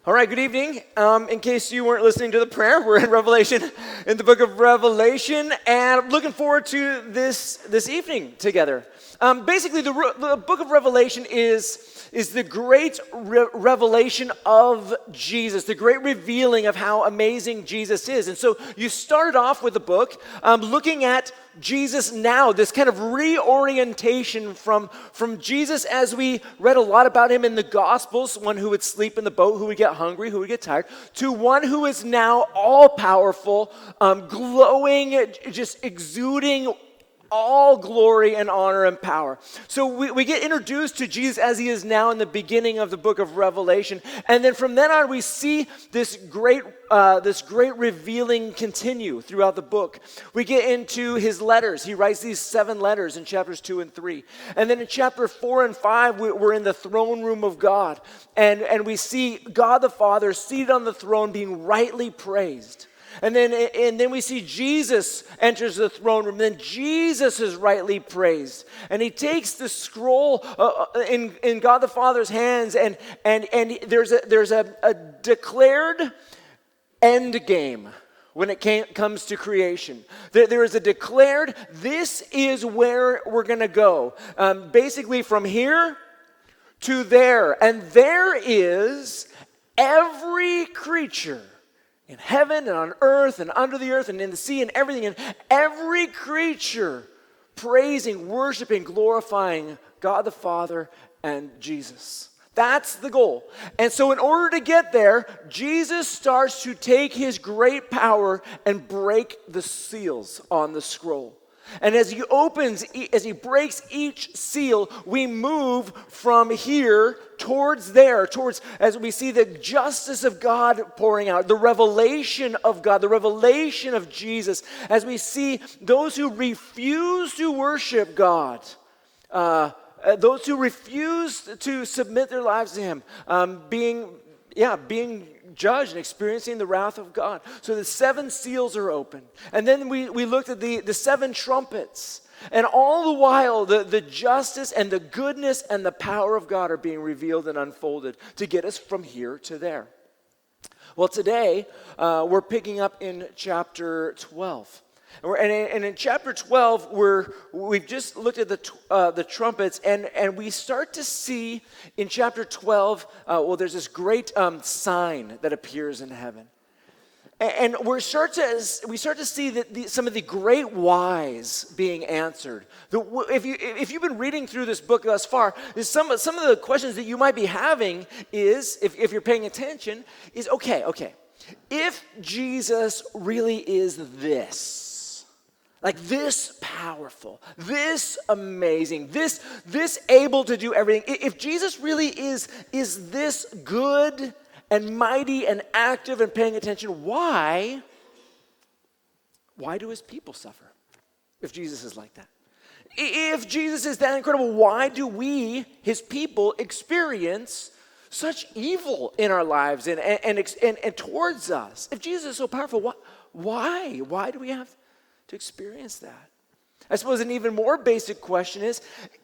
All right, good evening. In case you weren't listening to the prayer, we're in Revelation, in the book of Revelation, and I'm looking forward to this evening together. Basically, the book of Revelation is the great revelation of Jesus, the great revealing of how amazing Jesus is. And so you started off with the book looking at Jesus now, this kind of reorientation from Jesus as we read a lot about him in the Gospels, one who would sleep in the boat, who would get hungry, who would get tired, to one who is now all-powerful, glowing, just exuding all glory and honor and power. So we get introduced to Jesus as he is now in the beginning of the book of Revelation. And then from then on, we see this great revealing continue throughout the book. We get into his letters. He writes these 7 letters in chapters 2 and 3. And then in chapter 4 and 5, we're in the throne room of God. And we see God the Father seated on the throne being rightly praised. And then we see Jesus enters the throne room. Then Jesus is rightly praised. And he takes the scroll in God the Father's hands, and there's a declared end game when it comes to creation. There is a declared, this is where we're going to go. Basically from here to there. And there is every creature in heaven and on earth and under the earth and in the sea and everything, and every creature praising, worshiping, glorifying God the Father and Jesus. That's the goal. And so in order to get there, Jesus starts to take his great power and break the seals on the scroll. And as he breaks each seal, we move from here towards there, as we see the justice of God pouring out, the revelation of God, the revelation of Jesus, as we see those who refuse to worship God, those who refuse to submit their lives to him, being judged and experiencing the wrath of God. So the 7 seals are open. And then we looked at the 7 trumpets. And all the while, the justice and the goodness and the power of God are being revealed and unfolded to get us from here to there. Well, today, we're picking up in chapter 12. And in chapter 12, we've just looked at the trumpets, and we start to see in chapter 12, there's this great sign that appears in heaven. And we start to see that some of the great whys being answered. If you've been reading through this book thus far, some of the questions that you might be having is, if you're paying attention, is okay, if Jesus really is this, like this powerful, this amazing, this able to do everything. If Jesus really is this good and mighty and active and paying attention, why do his people suffer? If Jesus is like that. If Jesus is that incredible, why do we, his people, experience such evil in our lives and towards us? If Jesus is so powerful, why? Why do we have to experience that? I suppose an even more basic question is,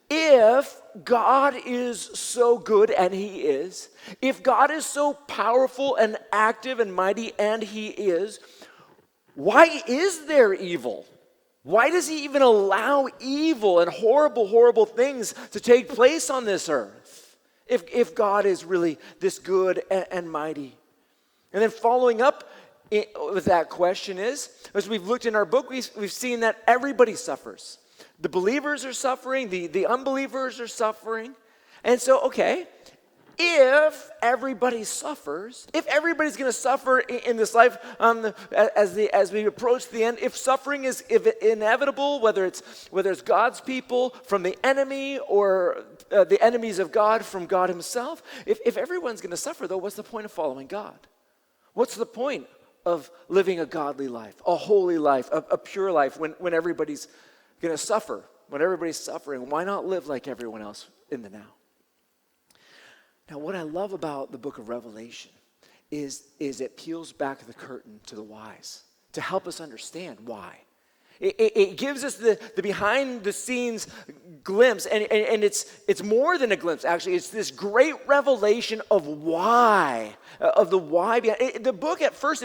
if God is so good, and he is, if God is so powerful and active and mighty, and he is, why is there evil? Why does he even allow evil and horrible things to take place on this earth? If God is really this good and mighty. And then following up with that question is, as we've looked in our book, we've seen that everybody suffers. The believers are suffering, the unbelievers are suffering. And so, if everybody suffers, if everybody's going to suffer in this life as we approach the end, if suffering is inevitable, whether it's God's people from the enemy or the enemies of God from God himself, if everyone's going to suffer, though, what's the point of following God? What's the point of living a godly life, a holy life, a pure life when everybody's going to suffer, when everybody's suffering? Why not live like everyone else in the now? Now, what I love about the book of Revelation is it peels back the curtain to the whys, to help us understand why. It gives us the behind the scenes glimpse, and it's more than a glimpse, actually. It's this great revelation of why, of the why behind it. The book at first,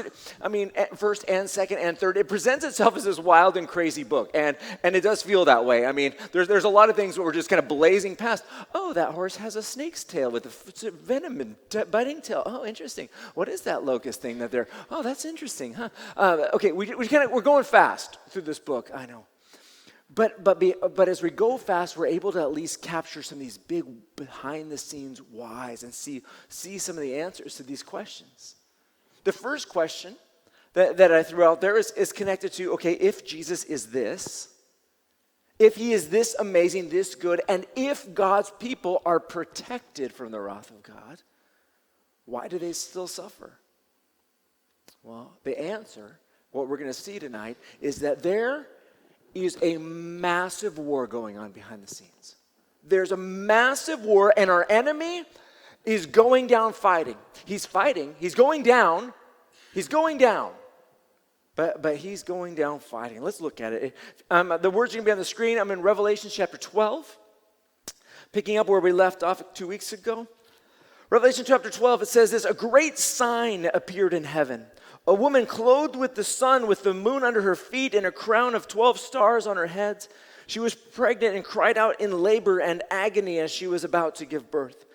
first and second and third, it presents itself as this wild and crazy book, and it does feel that way. I mean, there's a lot of things where we're just kind of blazing past. Oh, that horse has a snake's tail with a venom and biting tail. Oh, interesting. What is that locust thing that they're, oh, that's interesting, huh? Okay, we're going fast through this book, I know. But as we go fast, we're able to at least capture some of these big behind-the-scenes whys and see some of the answers to these questions. The first question that I threw out there is connected to, okay, if Jesus is this, if he is this amazing, this good, and if God's people are protected from the wrath of God, why do they still suffer? Well, the answer, what we're going to see tonight, is that there is a massive war going on behind the scenes. There's a massive war, and our enemy is going down fighting. He's fighting. He's going down. He's going down. But he's going down fighting. Let's look at it. The words are going to be on the screen. I'm in Revelation chapter 12, picking up where we left off 2 weeks ago. Revelation chapter 12, it says this: a great sign appeared in heaven. A woman clothed with the sun, with the moon under her feet, and a crown of 12 stars on her head. She was pregnant and cried out in labor and agony as she was about to give birth.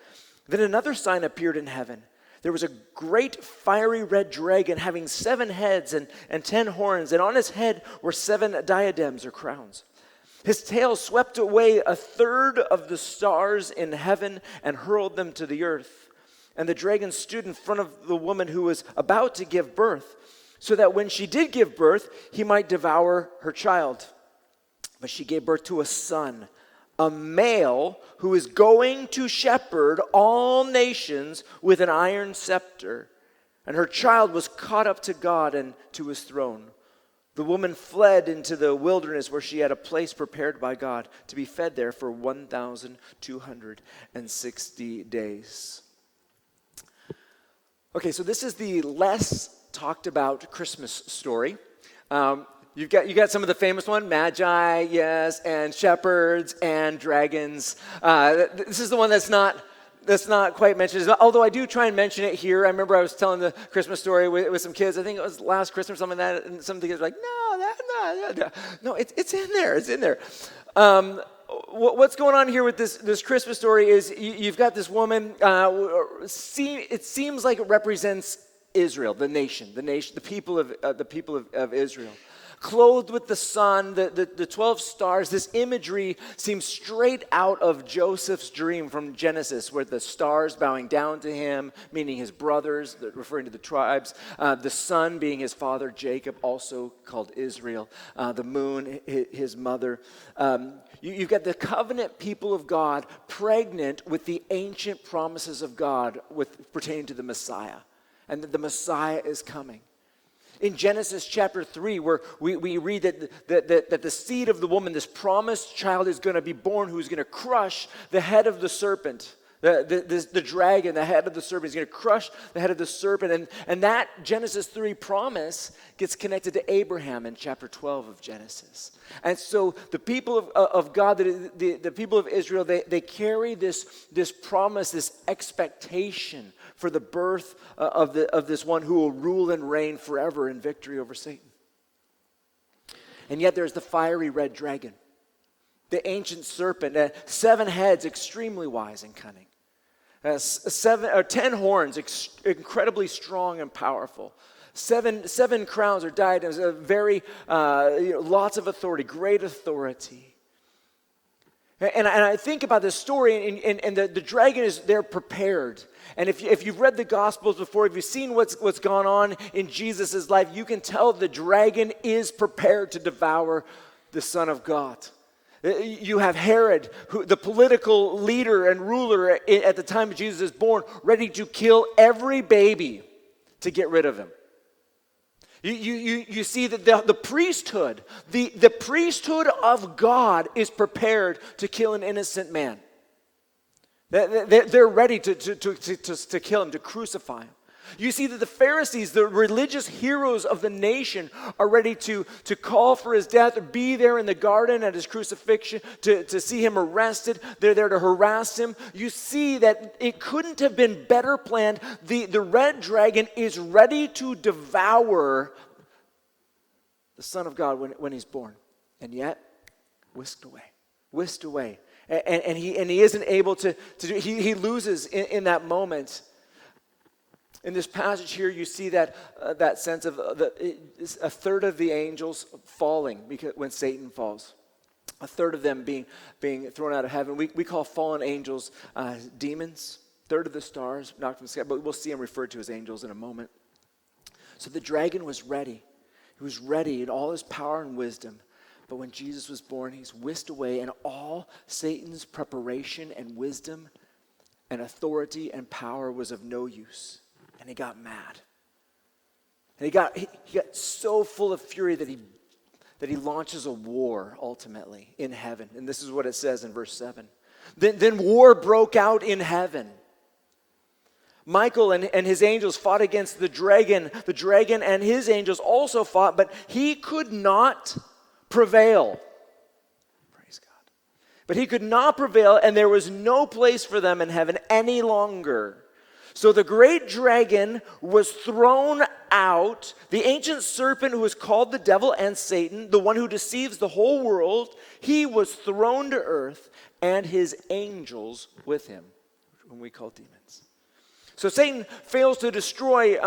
Then another sign appeared in heaven. There was a great fiery red dragon having 7 heads and 10 horns, and on his head were 7 diadems or crowns. His tail swept away a third of the stars in heaven and hurled them to the earth. And the dragon stood in front of the woman who was about to give birth, so that when she did give birth, he might devour her child. But she gave birth to a son, a male who is going to shepherd all nations with an iron scepter. And her child was caught up to God and to his throne. The woman fled into the wilderness where she had a place prepared by God to be fed there for 1,260 days. Okay, so this is the less talked about Christmas story. You got some of the famous one, Magi, yes, and shepherds and dragons. This is the one that's not quite mentioned. Although I do try and mention it here. I remember I was telling the Christmas story with some kids. I think it was last Christmas or something like that, and some of the kids were like, no, it's in there. It's in there. What's going on here with this Christmas story is you've got this woman. It seems like it represents Israel, the nation, the people of Israel, clothed with the sun, the 12 stars. This imagery seems straight out of Joseph's dream from Genesis, where the stars bowing down to him, meaning his brothers, referring to the tribes, the sun being his father Jacob, also called Israel, the moon his mother. You've got the covenant people of God pregnant with the ancient promises of God pertaining to the Messiah, and that the Messiah is coming. In Genesis chapter 3, where we read that the seed of the woman, this promised child, is going to be born, who's going to crush the head of the serpent. The dragon, the head of the serpent, is going to crush the head of the serpent. And that Genesis 3 promise gets connected to Abraham in chapter 12 of Genesis. And so the people of God, the people of Israel, they carry this promise, this expectation for the birth of this one who will rule and reign forever in victory over Satan. And yet there's the fiery red dragon, the ancient serpent, 7 heads, extremely wise and cunning. 10 horns, incredibly strong and powerful. 7 crowns or diadems, very lots of authority, great authority. And I think about this story, and the dragon is there prepared. And if you've read the Gospels before, if you've seen what's gone on in Jesus' life, you can tell the dragon is prepared to devour the Son of God. You have Herod, the political leader and ruler at the time Jesus is born, ready to kill every baby to get rid of him. You see that the priesthood, the priesthood of God is prepared to kill an innocent man. They're ready to kill him, to crucify him. You see that the Pharisees, the religious heroes of the nation, are ready to call for his death, or be there in the garden at his crucifixion, to see him arrested. They're there to harass him. You see that it couldn't have been better planned. The red dragon is ready to devour the Son of God when he's born. And yet, whisked away. And he isn't able to do, he loses in that moment. In this passage here, you see that sense of a third of the angels falling when Satan falls. A third of them being thrown out of heaven. We call fallen angels demons. A third of the stars knocked from the sky, but we'll see them referred to as angels in a moment. So the dragon was ready. He was ready in all his power and wisdom. But when Jesus was born, he's whisked away, and all Satan's preparation and wisdom and authority and power was of no use. And he got mad. And he got so full of fury that he launches a war ultimately in heaven. And this is what it says in verse 7. Then war broke out in heaven. Michael and his angels fought against the dragon. The dragon and his angels also fought, but he could not prevail. Praise God. But he could not prevail, and there was no place for them in heaven any longer. So the great dragon was thrown out, the ancient serpent who is called the devil and Satan, the one who deceives the whole world. He was thrown to earth, and his angels with him, whom we call demons. So Satan fails to destroy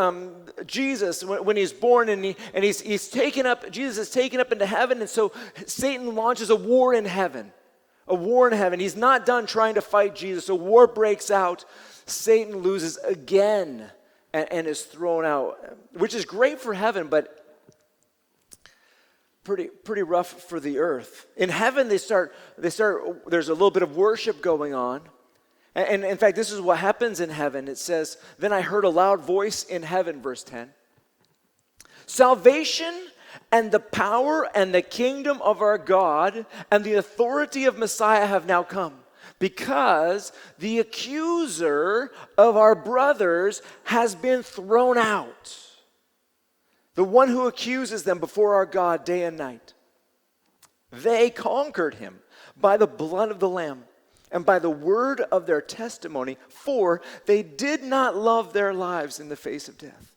Jesus when he's born, and he's taken up. Jesus is taken up into heaven, and so Satan launches a war in heaven. A war in heaven. He's not done trying to fight Jesus. A war breaks out. Satan loses again and is thrown out, which is great for heaven, but pretty rough for the earth. In heaven, they start. There's a little bit of worship going on. And in fact, this is what happens in heaven. It says, "Then I heard a loud voice in heaven," verse 10. "Salvation and the power and the kingdom of our God and the authority of Messiah have now come, because the accuser of our brothers has been thrown out, the one who accuses them before our God day and night. They conquered him by the blood of the Lamb and by the word of their testimony, for they did not love their lives in the face of death.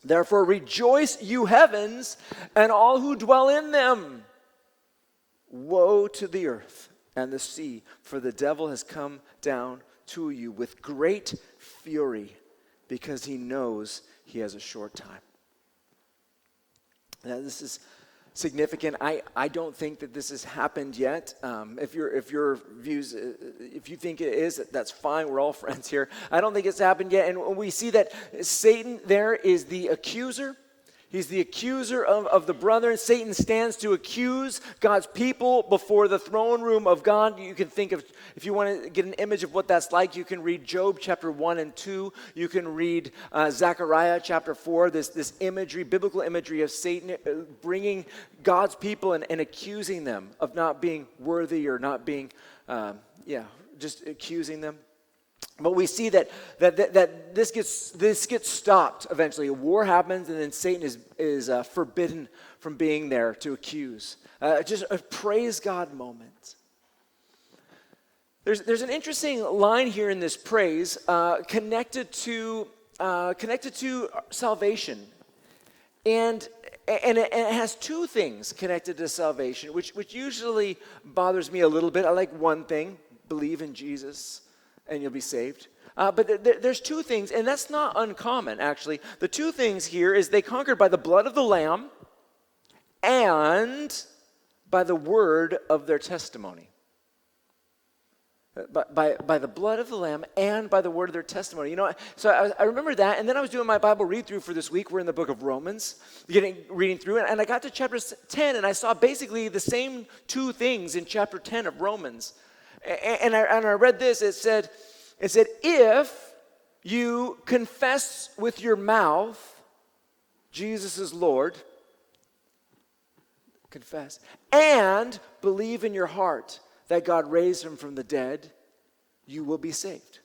Therefore rejoice, you heavens, and all who dwell in them. Woe to the earth and the sea, for the devil has come down to you with great fury, because he knows he has a short time." Now, this is significant. I don't think that this has happened yet. If you think it is, that's fine. We're all friends here. I don't think it's happened yet. And we see that Satan there is the accuser. He's the accuser of the brethren. Satan stands to accuse God's people before the throne room of God. You can think of, if you want to get an image of what that's like, you can read Job chapter 1 and 2. You can read Zechariah chapter 4, this imagery, biblical imagery of Satan bringing God's people and accusing them of not being worthy or not being, just accusing them. But we see that this gets stopped eventually. A war happens, and then Satan is forbidden from being there to accuse. Just a praise God moment. There's an interesting line here in this praise connected to salvation, and it has two things connected to salvation, which usually bothers me a little bit. I like one thing: believe in Jesus and you'll be saved. But there's two things, and that's not uncommon, actually. The two things here is they conquered by the blood of the Lamb and by the word of their testimony. By the blood of the Lamb and by the word of their testimony. You know, so I remember that, and then I was doing my Bible read-through for this week. We're in the book of Romans, reading through it, and I got to chapter 10, and I saw basically the same two things in chapter 10 of Romans. And I read this. It said, if you confess with your mouth Jesus is Lord, confess, and believe in your heart that God raised him from the dead, you will be saved.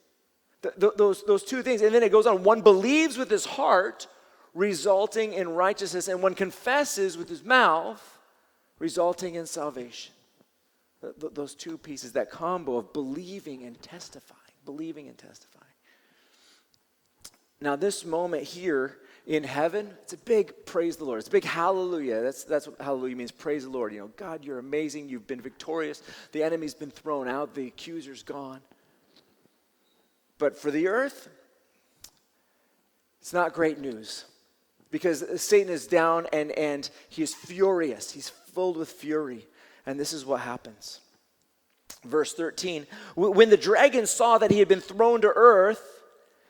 Those two things. And then it goes on. One believes with his heart, resulting in righteousness, and one confesses with his mouth, resulting in salvation. Those two pieces, that combo of believing and testifying. Believing and testifying. Now, this moment here in heaven, it's a big praise the Lord. It's a big hallelujah. That's what hallelujah means, praise the Lord. You know, God, you're amazing. You've been victorious. The enemy's been thrown out. The accuser's gone. But for the earth, it's not great news. Because Satan is down and he is furious. He's filled with fury. And this is what happens. Verse 13, when the dragon saw that he had been thrown to earth,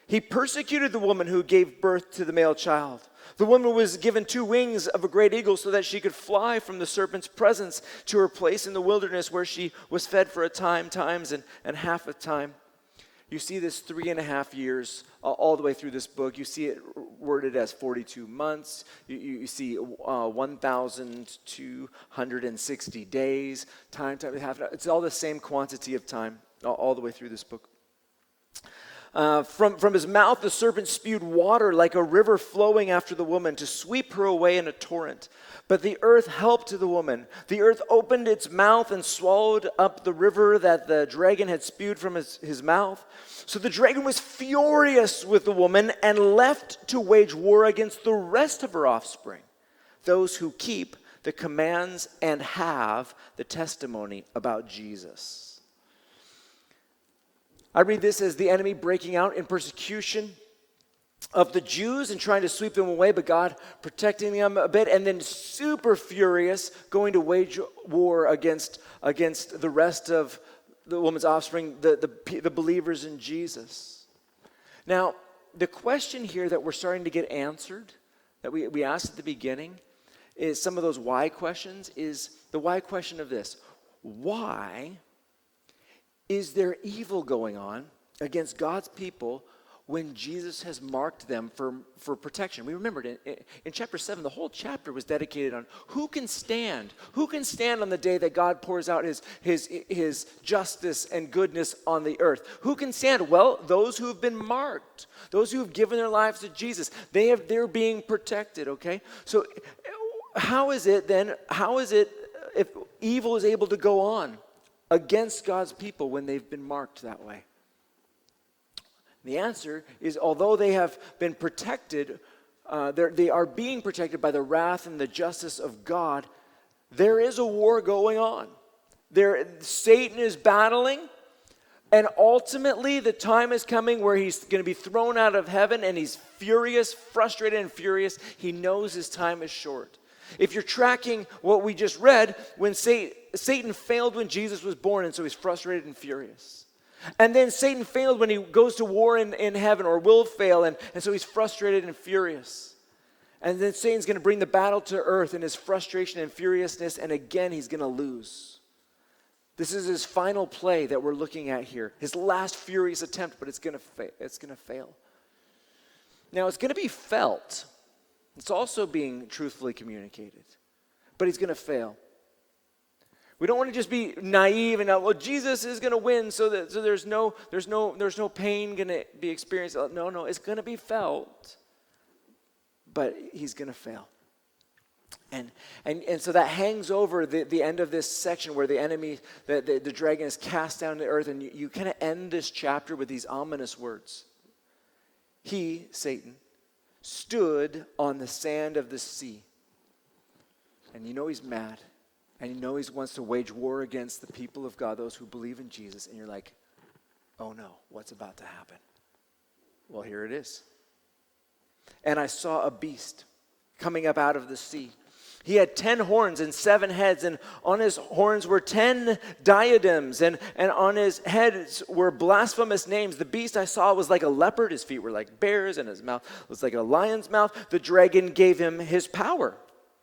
he persecuted the woman who gave birth to the male child. The woman was given 2 wings of a great eagle so that she could fly from the serpent's presence to her place in the wilderness where she was fed for a times and half a time. You see this 3.5 years all the way through this book. You see it worded as 42 months. You see 1,260 days, time, half. It's all the same quantity of time all the way through this book. From his mouth, the serpent spewed water like a river flowing after the woman to sweep her away in a torrent. But the earth helped the woman. The earth opened its mouth and swallowed up the river that the dragon had spewed from his mouth. So the dragon was furious with the woman and left to wage war against the rest of her offspring, those who keep the commands and have the testimony about Jesus. I read this as the enemy breaking out in persecution of the Jews and trying to sweep them away, but God protecting them a bit, and then super furious, going to wage war against the rest of the woman's offspring, the believers in Jesus. Now, the question here that we're starting to get answered, that we asked at the beginning, is some of those why questions, is the why question of this. Why is there evil going on against God's people when Jesus has marked them for protection? We remembered in chapter 7, the whole chapter was dedicated on who can stand? Who can stand on the day that God pours out his justice and goodness on the earth? Who can stand? Well, those who have been marked, those who have given their lives to Jesus, they're being protected, okay? So how is it if evil is able to go on against God's people when they've been marked that way? The answer is, although they have been protected, they are being protected by the wrath and the justice of God, there is a war going on. Satan is battling, and ultimately the time is coming where he's going to be thrown out of heaven, and he's furious, frustrated and furious. He knows his time is short. If you're tracking what we just read, when Satan failed when Jesus was born, and so he's frustrated and furious. And then Satan failed when he goes to war in heaven, or will fail, and so he's frustrated and furious. And then Satan's going to bring the battle to earth in his frustration and furiousness, and again he's going to lose. This is his final play that we're looking at here. His last furious attempt, but it's going to fail. Now, it's going to be felt. It's also being truthfully communicated. But he's going to fail. We don't want to just be naive and well, Jesus is going to win, so there's no pain going to be experienced. No, it's going to be felt, but he's going to fail. And so that hangs over the end of this section where the enemy, the dragon, is cast down to earth, and you kind of end this chapter with these ominous words. He, Satan, stood on the sand of the sea. And you know he's mad. And you know he wants to wage war against the people of God, those who believe in Jesus. And you're like, oh no, what's about to happen? Well, here it is. And I saw a beast coming up out of the sea. He had 10 horns and 7 heads, and on his horns were 10 diadems, and on his heads were blasphemous names. The beast I saw was like a leopard. His feet were like bears, and his mouth was like a lion's mouth. The dragon gave him his power,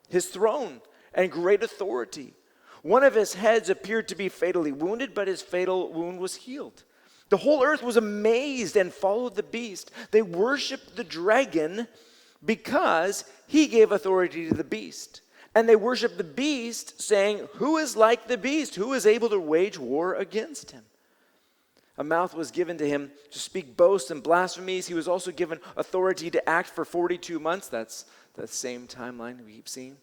his throne, and great authority. One of his heads appeared to be fatally wounded, but his fatal wound was healed. The whole earth was amazed and followed the beast. They worshiped the dragon because he gave authority to the beast. And they worshiped the beast, saying, who is like the beast? Who is able to wage war against him? A mouth was given to him to speak boasts and blasphemies. He was also given authority to act for 42 months. That's the same timeline we keep seeing.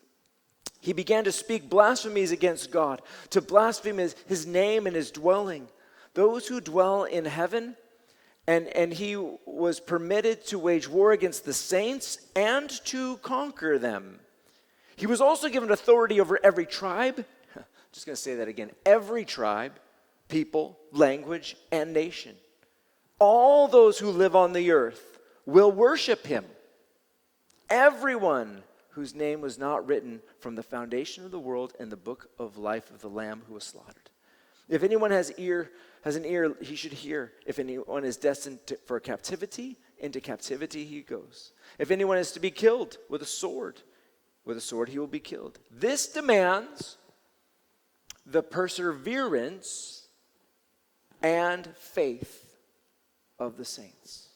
He began to speak blasphemies against God, to blaspheme his name and his dwelling. Those who dwell in heaven, and he was permitted to wage war against the saints and to conquer them. He was also given authority over every tribe. Just going to say that again. Every tribe, people, language, and nation. All those who live on the earth will worship him. Everyone whose name was not written from the foundation of the world in the book of life of the Lamb who was slaughtered. If anyone has an ear, he should hear. If anyone is destined for captivity, into captivity he goes. If anyone is to be killed with a sword he will be killed. This demands the perseverance and faith of the saints.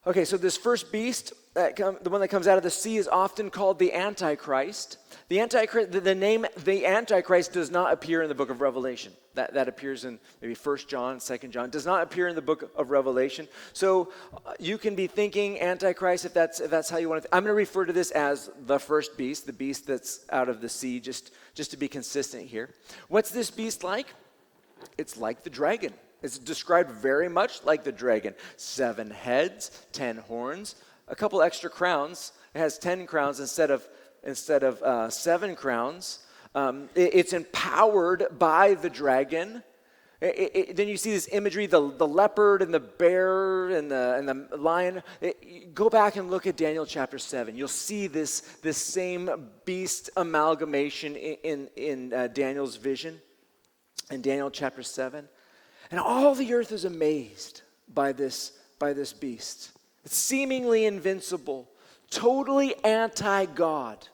Okay, so this first beast, the one that comes out of the sea, is often called the Antichrist. The name the Antichrist does not appear in the book of Revelation. That appears in maybe 1 John, 2 John. It does not appear in the book of Revelation. So you can be thinking Antichrist if that's how you want to. I'm going to refer to this as the first beast, the beast that's out of the sea, just to be consistent here. What's this beast like? It's like the dragon. It's described very much like the dragon. 7 heads, 10 horns, a couple extra crowns. It has 10 crowns instead of 7 crowns. It's empowered by the dragon. Then you see this imagery, the leopard and the bear and the lion. Go back and look at Daniel chapter 7. You'll see this same beast amalgamation in Daniel's vision in Daniel chapter 7. And all the earth is amazed by this beast. It's seemingly invincible, totally anti-God,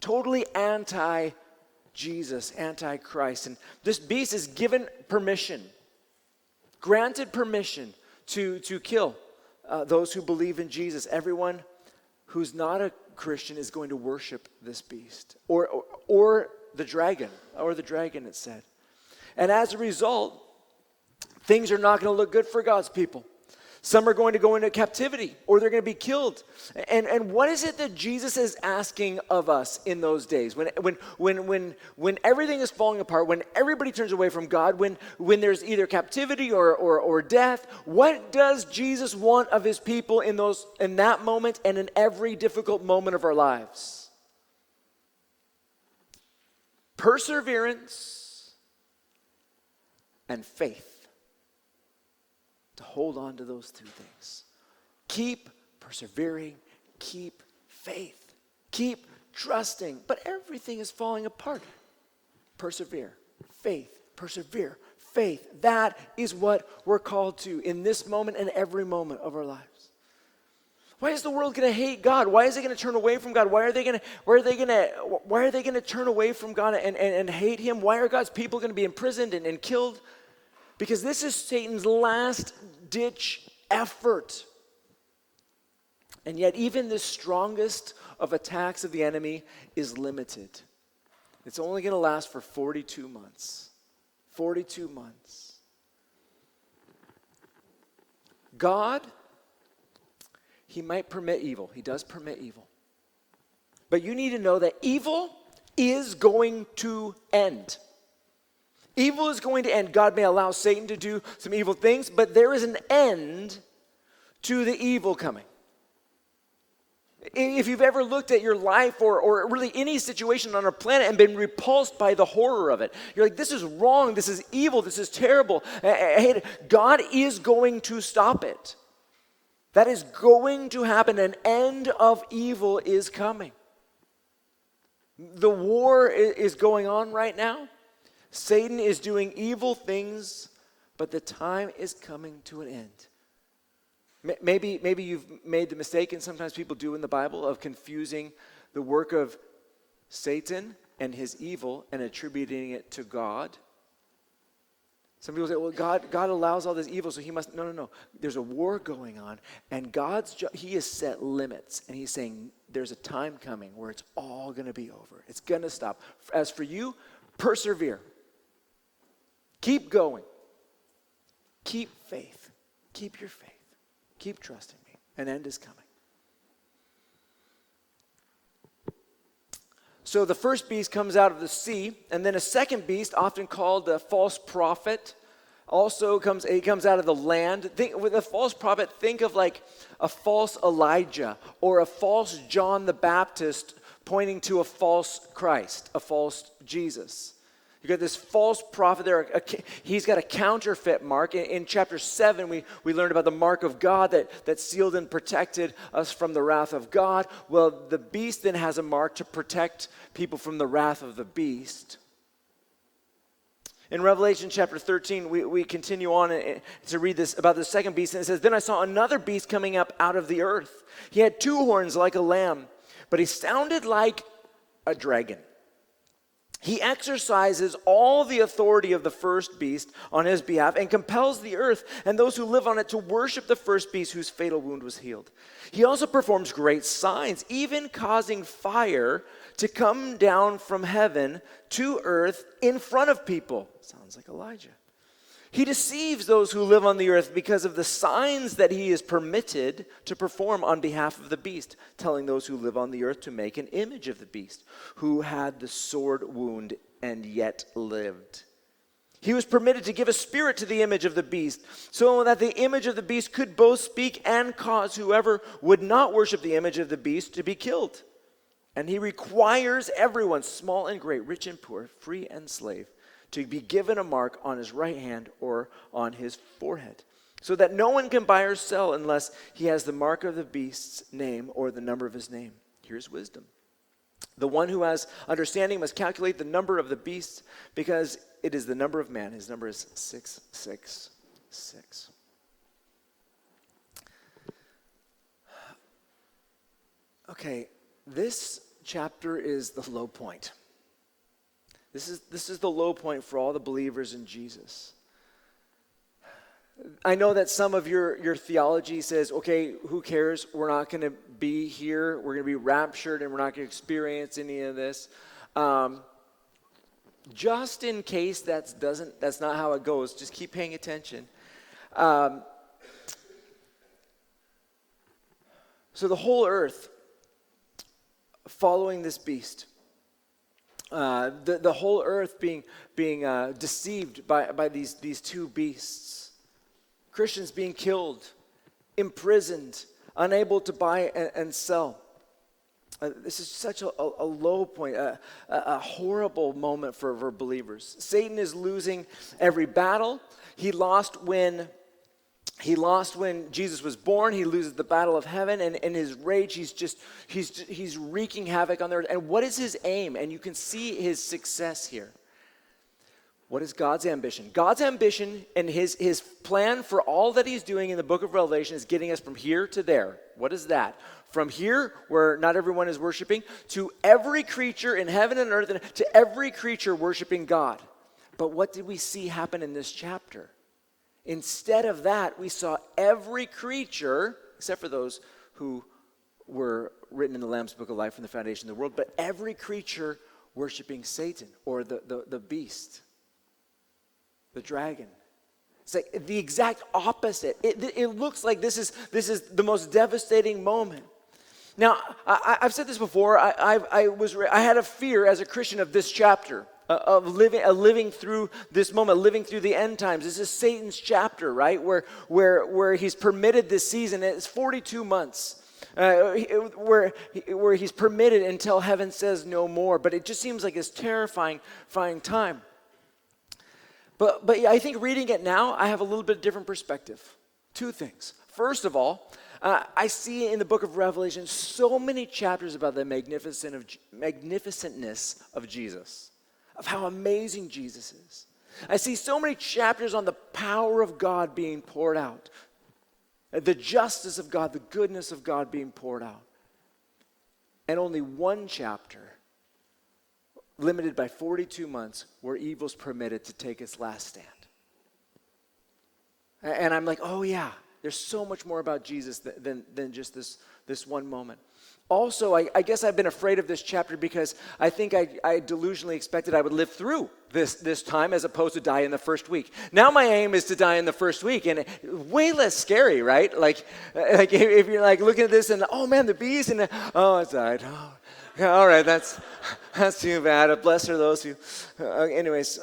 totally anti-Jesus, anti-Christ. And this beast is given permission, granted permission to kill those who believe in Jesus. Everyone who's not a Christian is going to worship this beast or the dragon, it said. And as a result, things are not going to look good for God's people. Some are going to go into captivity or they're going to be killed. And what is it that Jesus is asking of us in those days? When everything is falling apart, when everybody turns away from God, when there's either captivity or death, what does Jesus want of his people in that moment and in every difficult moment of our lives? Perseverance and faith. To hold on to those two things. Keep persevering, keep faith, keep trusting, but everything is falling apart. Persevere, faith, persevere, faith. That is what we're called to in this moment and every moment of our lives. Why is the world going to hate God? Why is it going to turn away from God? Why are they going to turn away from God and hate him? Why are God's people going to be imprisoned and killed? Because this is Satan's last-ditch effort. And yet even the strongest of attacks of the enemy is limited. It's only going to last for 42 months. 42 months. God, he might permit evil. He does permit evil. But you need to know that evil is going to end. Evil is going to end. God may allow Satan to do some evil things, but there is an end to the evil coming. If you've ever looked at your life or really any situation on our planet and been repulsed by the horror of it, you're like, this is wrong, this is evil, this is terrible, I hate it. God is going to stop it. That is going to happen. An end of evil is coming. The war is going on right now. Satan is doing evil things, but the time is coming to an end. Maybe you've made the mistake, and sometimes people do in the Bible, of confusing the work of Satan and his evil and attributing it to God. Some people say, well, God allows all this evil, so he must. No. There's a war going on, and he has set limits, and he's saying there's a time coming where it's all going to be over. It's going to stop. As for you, persevere. Keep going. Keep faith. Keep your faith. Keep trusting me. An end is coming. So the first beast comes out of the sea, and then a second beast, often called a false prophet, also comes out of the land. With a false prophet, think of like a false Elijah or a false John the Baptist pointing to a false Christ, a false Jesus. You got this false prophet there. He's got a counterfeit mark. In chapter 7, we learned about the mark of God that sealed and protected us from the wrath of God. Well, the beast then has a mark to protect people from the wrath of the beast. In Revelation chapter 13, we continue on to read this about the second beast. And it says, "Then I saw another beast coming up out of the earth. He had 2 horns like a lamb, but he sounded like a dragon. He exercises all the authority of the first beast on his behalf and compels the earth and those who live on it to worship the first beast whose fatal wound was healed. He also performs great signs, even causing fire to come down from heaven to earth in front of people." Sounds like Elijah. "He deceives those who live on the earth because of the signs that he is permitted to perform on behalf of the beast, telling those who live on the earth to make an image of the beast, who had the sword wound and yet lived. He was permitted to give a spirit to the image of the beast, so that the image of the beast could both speak and cause whoever would not worship the image of the beast to be killed. And he requires everyone, small and great, rich and poor, free and slave, to be given a mark on his right hand or on his forehead, so that no one can buy or sell unless he has the mark of the beast's name or the number of his name. Here's wisdom. The one who has understanding must calculate the number of the beast, because it is the number of man. His number is 666. Okay, this chapter is the low point. This is the low point for all the believers in Jesus. I know that some of your theology says, okay, who cares? We're not going to be here. We're going to be raptured and we're not going to experience any of this. Just in case that's not how it goes, just keep paying attention. So the whole earth following this beast. The whole earth being deceived by these 2 beasts. Christians being killed, imprisoned, unable to buy and sell. This is such a low point, a horrible moment for believers. Satan is losing every battle. He lost when Jesus was born. He loses the battle of heaven, and in his rage, he's wreaking havoc on the earth. And what is his aim? And you can see his success here. What is God's ambition? God's ambition and his plan for all that he's doing in the book of Revelation is getting us from here to there. What is that? From here, where not everyone is worshiping, to every creature in heaven and earth, and to every creature worshiping God. But what did we see happen in this chapter? Instead of that, we saw every creature, except for those who were written in the Lamb's Book of Life from the foundation of the world, but every creature worshiping Satan or the beast, the dragon. It's like the exact opposite. It looks like this is the most devastating moment. Now, I've said this before. I had a fear as a Christian of this chapter. Of living through this moment, living through the end times. This is Satan's chapter, right? Where he's permitted this season. It's 42 months where he's permitted until heaven says no more. But it just seems like this terrifying time. But I think reading it now, I have a little bit different perspective. 2 things. First of all, I see in the book of Revelation so many chapters about the magnificentness of Jesus. Of how amazing Jesus is. I see so many chapters on the power of God being poured out. The justice of God, the goodness of God being poured out. And only 1 chapter, limited by 42 months, where evil's permitted to take its last stand. And I'm like, oh yeah, There's so much more about Jesus than just this one moment. Also, I guess I've been afraid of this chapter because I think I delusionally expected I would live through this time as opposed to die in the first week. Now my aim is to die in the first week, and way less scary, right? Like if you're like looking at this and, oh man, the bees, and oh, it died. Oh, yeah, all right, that's too bad. Blessed are those who, anyways.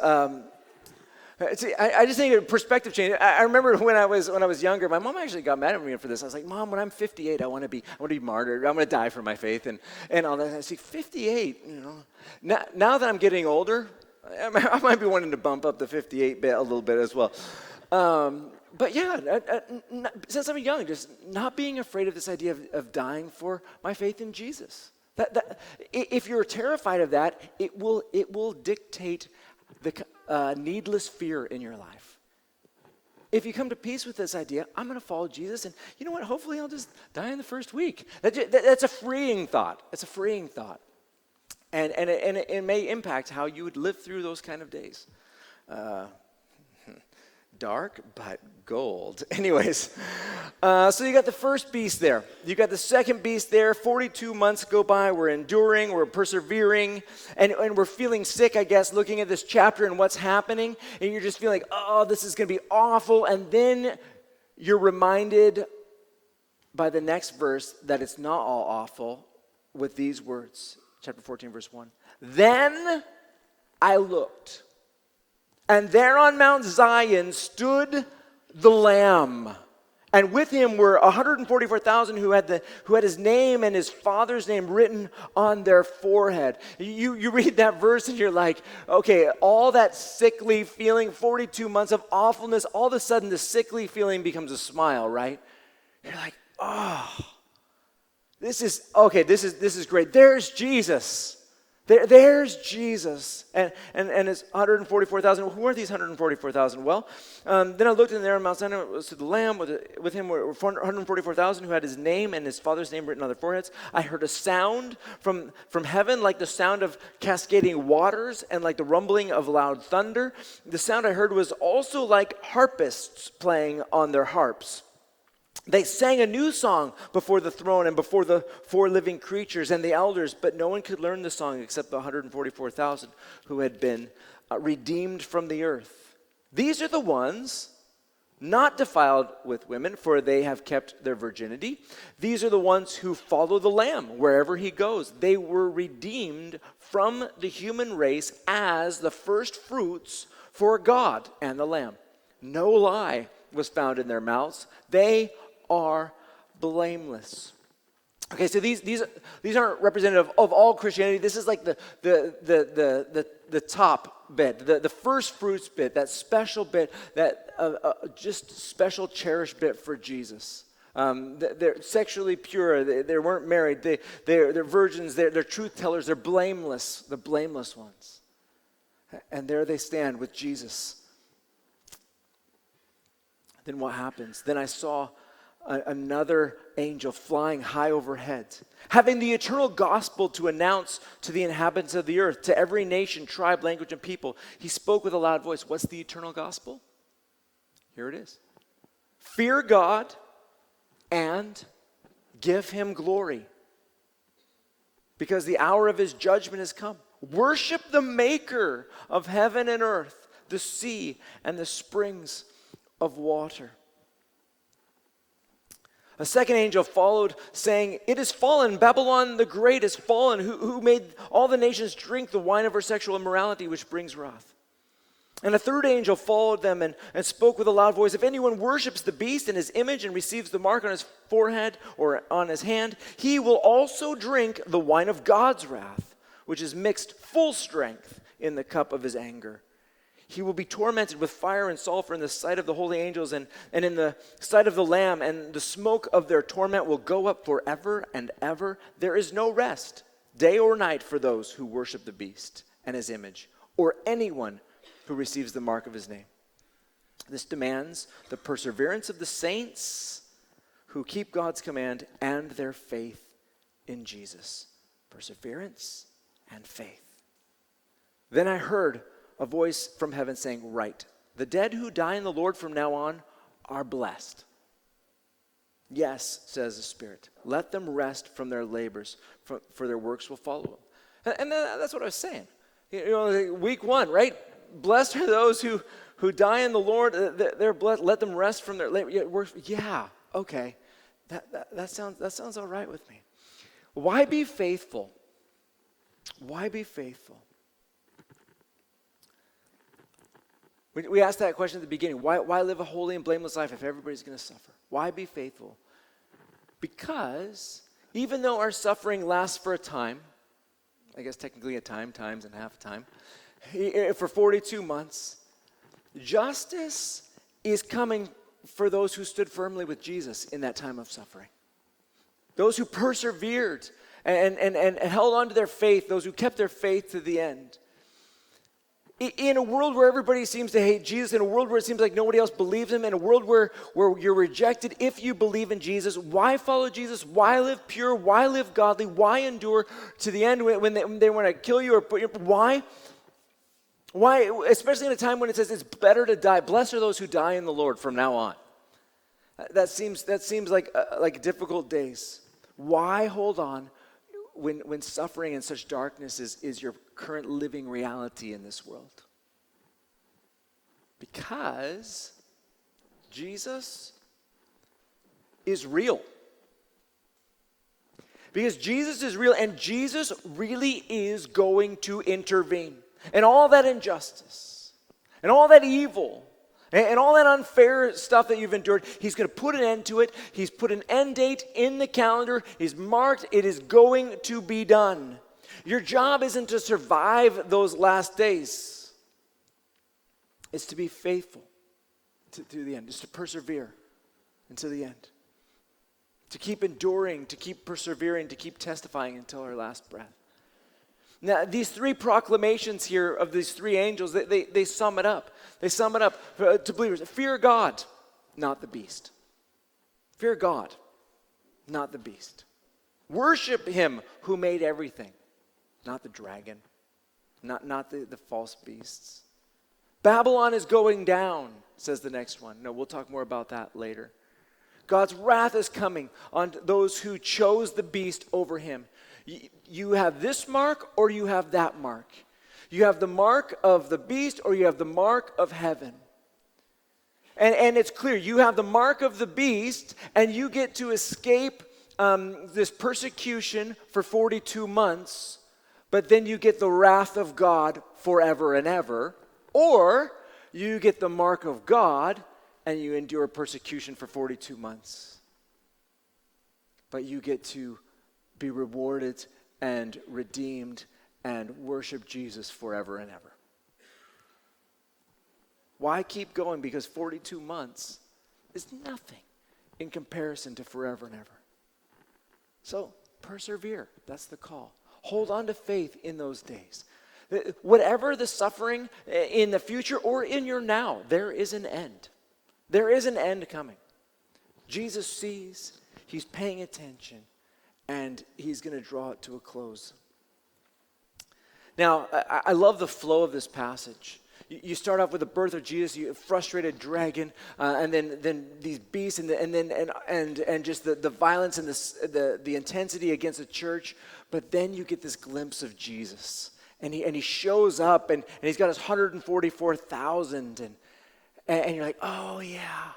See, I just think a perspective change. I remember when I was younger, my mom actually got mad at me for this. I was like, Mom, when I'm 58, I want to be martyred. I'm going to die for my faith and all that. I see 58, Now that I'm getting older, I might be wanting to bump up the 58 bit a little bit as well. But yeah, since I'm young, just not being afraid of this idea of dying for my faith in Jesus. If you're terrified of that, it will dictate the needless fear in your life. If you come to peace with this idea, I'm going to follow Jesus, and you know what? Hopefully I'll just die in the first week. That's a freeing thought. It's a freeing thought. And it may impact how you would live through those kind of days. Dark, but gold. Anyways, so you got the first beast there. You got the second beast there. 42 months go by. We're enduring. We're persevering. And we're feeling sick, I guess, looking at this chapter and what's happening. And you're just feeling like, oh, this is going to be awful. And then you're reminded by the next verse that it's not all awful with these words. Chapter 14, verse 1. Then I looked. And there on Mount Zion stood the Lamb, and with him were 144,000 who had his name and his father's name written on their forehead. You read that verse and you're like, okay, all that sickly feeling, 42 months of awfulness, all of a sudden the sickly feeling becomes a smile, right? You're like, oh, this is great. There's Jesus. There's Jesus, and it's 144,000. Who are these 144,000? Well, then I looked in there, and Mount Sinai was to the Lamb. With him were 144,000 who had his name and his father's name written on their foreheads. I heard a sound from heaven, like the sound of cascading waters and like the rumbling of loud thunder. The sound I heard was also like harpists playing on their harps. They sang a new song before the throne and before the four living creatures and the elders, but no one could learn the song except the 144,000 who had been redeemed from the earth. These are the ones not defiled with women, for they have kept their virginity. These are the ones who follow the Lamb wherever he goes. They were redeemed from the human race as the first fruits for God and the Lamb. No lie was found in their mouths. They are blameless. Okay, so these aren't representative of all Christianity. This is like the top bit, the first fruits bit, that special bit, that just special cherished bit for Jesus. They're sexually pure. They weren't married. They're virgins. They're truth tellers. They're blameless. The blameless ones. And there they stand with Jesus. Then what happens? Then I saw another angel flying high overhead, having the eternal gospel to announce to the inhabitants of the earth, to every nation, tribe, language, and people. He spoke with a loud voice. What's the eternal gospel? Here it is. Fear God and give him glory, because the hour of his judgment has come. Worship the maker of heaven and earth, the sea and the springs of water. A second angel followed, saying, It is fallen, Babylon the Great is fallen, who made all the nations drink the wine of her sexual immorality, which brings wrath. And a third angel followed them and spoke with a loud voice, If anyone worships the beast and his image and receives the mark on his forehead or on his hand, he will also drink the wine of God's wrath, which is mixed full strength in the cup of his anger. He will be tormented with fire and sulfur in the sight of the holy angels and in the sight of the Lamb, and the smoke of their torment will go up forever and ever. There is no rest, day or night, for those who worship the beast and his image, or anyone who receives the mark of his name. This demands the perseverance of the saints who keep God's command and their faith in Jesus. Perseverance and faith. Then I heard a voice from heaven saying, Write, the dead who die in the Lord from now on are blessed. Yes, says the Spirit. Let them rest from their labors, for their works will follow them. And that's what I was saying. Week 1, right? Blessed are those who die in the Lord. They're blessed. Let them rest from their labor. Yeah, okay. That sounds all right with me. Why be faithful? Why be faithful? We asked that question at the beginning. Why live a holy and blameless life if everybody's going to suffer? Why be faithful? Because even though our suffering lasts for a time, I guess technically a time, times and half a time, for 42 months, justice is coming for those who stood firmly with Jesus in that time of suffering. Those who persevered and held on to their faith, those who kept their faith to the end. In a world where everybody seems to hate Jesus, in a world where it seems like nobody else believes him, in a world where you're rejected if you believe in Jesus, why follow Jesus? Why live pure? Why live godly? Why endure to the end when they want to kill you or put you? Why? Why? Especially in a time when it says it's better to die. Blessed are those who die in the Lord from now on. That seems like difficult days. Why hold on when suffering and such darkness is your current living reality in this world? Because Jesus is real. Because Jesus is real, and Jesus really is going to intervene. And all that injustice, and all that evil, and all that unfair stuff that you've endured, he's going to put an end to it. He's put an end date in the calendar. He's marked. It is going to be done. Your job isn't to survive those last days. It's to be faithful to the end. It's to persevere until the end. To keep enduring, to keep persevering, to keep testifying until our last breath. Now, these 3 proclamations here of these 3 angels, they sum it up. They sum it up to believers. Fear God, not the beast. Fear God, not the beast. Worship him who made everything, not the dragon, not the false beasts. Babylon is going down, says the next one. No, we'll talk more about that later. God's wrath is coming on those who chose the beast over him. You have this mark or you have that mark. You have the mark of the beast or you have the mark of heaven. And it's clear, you have the mark of the beast and you get to escape this persecution for 42 months, but then you get the wrath of God forever and ever. Or you get the mark of God and you endure persecution for 42 months. But you get to be rewarded and redeemed and worship Jesus forever and ever. Why keep going? Because 42 months is nothing in comparison to forever and ever. So persevere. That's the call. Hold on to faith in those days. Whatever the suffering in the future or in your now, there is an end. There is an end coming. Jesus sees, he's paying attention, and he's going to draw it to a close. Now, I love the flow of this passage. You start off with the birth of Jesus, you frustrated dragon, and then these beasts, and just the violence and the intensity against the church. But then you get this glimpse of Jesus, and he shows up, and he's got his 144,000, and you're like, oh yeah.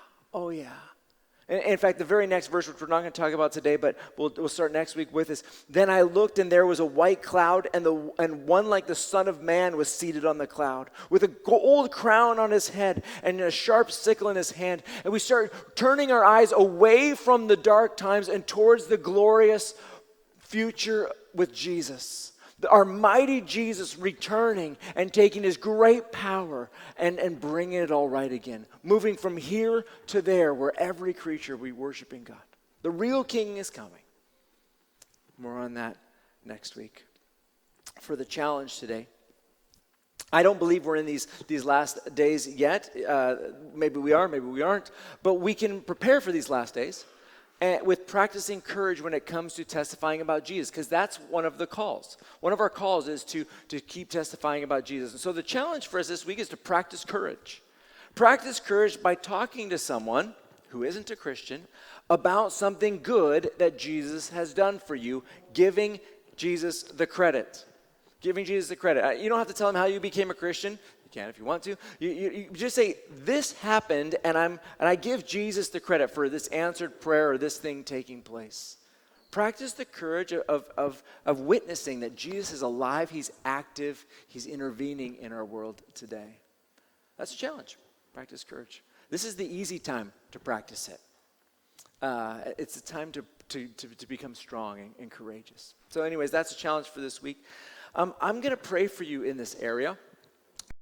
And in fact, the very next verse, which we're not going to talk about today, but we'll start next week with, is, then I looked, and there was a white cloud, and one like the Son of Man was seated on the cloud, with a gold crown on his head, and a sharp sickle in his hand. And we start turning our eyes away from the dark times and towards the glorious future with Jesus. Our mighty Jesus returning and taking his great power and bringing it all right again. Moving from here to there where every creature will be worshiping God. The real king is coming. More on that next week. For the challenge today, I don't believe we're in these last days yet. Maybe we are, maybe we aren't. But we can prepare for these last days. And with practicing courage when it comes to testifying about Jesus, because that's one of the calls. One of our calls is to keep testifying about Jesus. And so the challenge for us this week is to practice courage. Practice courage by talking to someone who isn't a Christian about something good that Jesus has done for you, giving Jesus the credit. Giving Jesus the credit. You don't have to tell him how you became a Christian. You can if you want to. You just say, this happened, and I give Jesus the credit for this answered prayer or this thing taking place. Practice the courage of witnessing that Jesus is alive, he's active, he's intervening in our world today. That's a challenge. Practice courage. This is the easy time to practice it. It's a time to become strong and courageous. So anyways, that's a challenge for this week. I'm going to pray for you in this area.